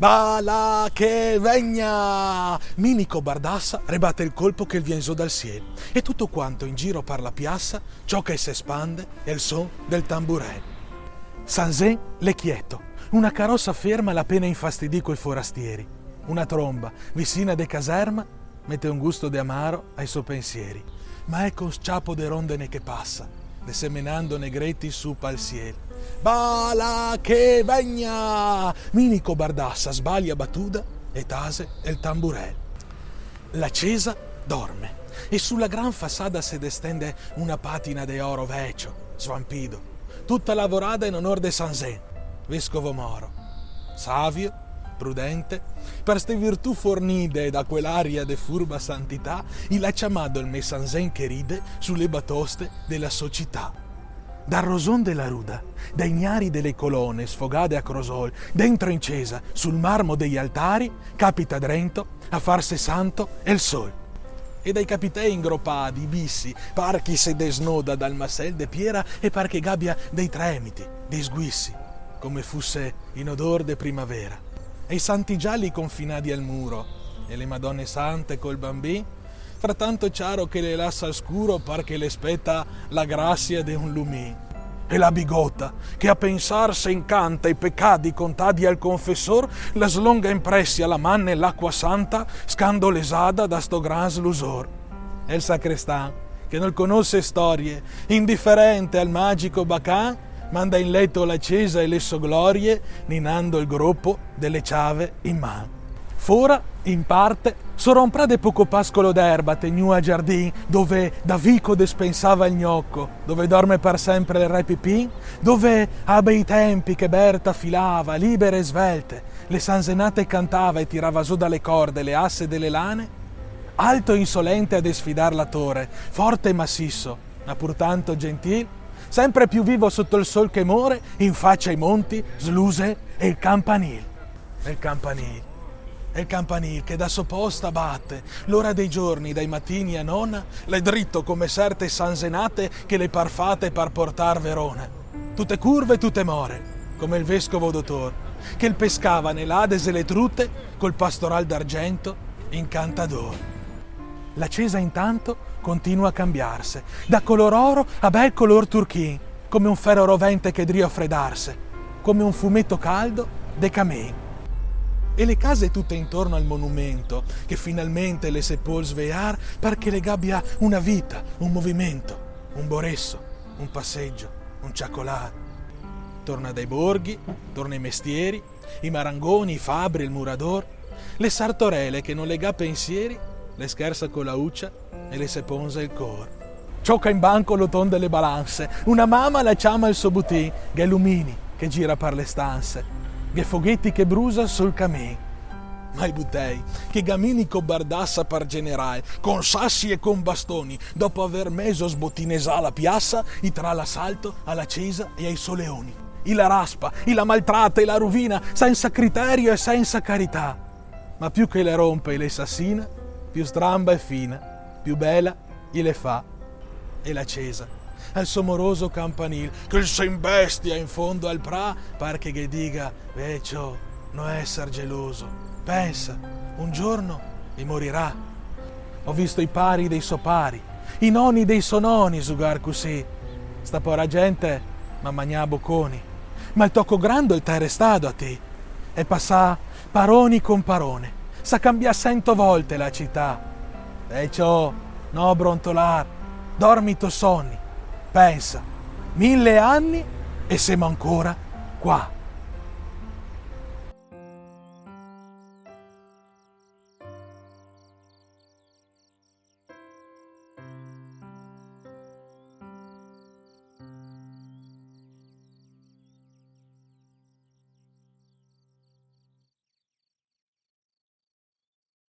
Bala che vegna! Minico Bardassa rebatte il colpo che vien giù dal cielo e tutto quanto in giro per la piazza ciò che si espande è il son del tamburello. Sanzè l'è quieto, una carrozza ferma la pena infastidì coi forastieri. Una tromba vicina de caserma mette un gusto di amaro ai suoi pensieri, ma ecco un sciapo de rondine che passa, desemenando negreti su pal cielo. Bala che vegna! Minico Bardassa sbaglia battuta e tase il tamburello. La Cesa dorme e sulla gran fassada si destende una patina de oro vecchio, svampido, tutta lavorata in onor de Sanzè, vescovo moro, savio, prudente, per ste virtù fornide da quell'aria de furba santità, il ha chiamato il me Sanzè che ride sulle batoste della società. Dal roson della ruda, dai gnari delle colonne sfogate a crosol, dentro in Cesa, sul marmo degli altari, capita Drento a farse santo e il sol. E dai capitei ingroppati, bissi, par chi se desnoda dal massel de Piera e par che gabbia dei tremiti, dei sguissi, come fusse in odor de primavera. E i santi gialli confinati al muro, e le madonne sante col bambì, frattanto chiaro che le lassa al scuro par che le spetta la grazia de un lumì. E la bigotta, che a pensar se incanta i peccati contati al confessor, la slonga impressi alla manna e l'acqua santa, scandolesada da sto gran slusor. E il sacrestan, che non conosce storie, indifferente al magico bacan, manda in letto la Cesa e le sue glorie, ninando il groppo delle ciave in man. Fora, in parte, soromprà de poco pascolo d'erba teniu a giardin, dove da vico despensava il gnocco, dove dorme per sempre il re Pipin, dove a bei tempi che Berta filava, libere e svelte, le sanzenate cantava e tirava giù dalle corde le asse delle lane, alto e insolente a desfidar la torre, forte e massisso, ma pur tanto gentil, sempre più vivo sotto il sol che more, in faccia ai monti, sluse e il campanil. E il campanil. E il campanil che da sopposta batte, l'ora dei giorni, dai mattini a nona, le dritto come certe sanzenate che le parfate par portar Verona. Tutte curve, tutte more, come il vescovo dottor, che il pescava nell'Ades e le trute col pastoral d'argento incantador. La Cesa intanto continua a cambiarsi, da color oro a bel color turchin, come un ferro rovente che drio a freddarse, come un fumetto caldo de camin. E le case tutte intorno al monumento, che finalmente le sepol svear, par che le gabbia una vita, un movimento, un boresso, un passeggio, un ciaccolar. Torna dai borghi, torna ai mestieri, i marangoni, i fabbri, il murador, le sartorelle che non le ga pensieri, le scherza con la uccia e le seponza il cor. Ciocca in banco l'oton delle balanze, una mamma la chiama il suo butin, che lumini che gira per le stanze, che foghetti che brusa sul camin. Ma i buttei, che Gaminico Bardassa par generale, con sassi e con bastoni, dopo aver meso sbottinesà la piazza, i tra l'assalto alla Cesa e ai soleoni. I la raspa, i la maltratta e la rovina, senza criterio e senza carità. Ma più che le rompe e le sassina, più stramba e fina, più bella le fa. E la Cesa, al somoroso campanil, che se imbestia in fondo al pra, par che diga, vecchio, non esser geloso, pensa, un giorno e morirà. Ho visto i pari dei suoi pari, i noni dei suoi noni sugar così. Sta pora gente ma magna bocconi, ma il tocco grande il t'è restato a te. E passà paroni con parone, sa cambia 100 volte la città. Vecchio, no brontolar, dormi to sonni. Pensa, 1000 anni e siamo ancora qua.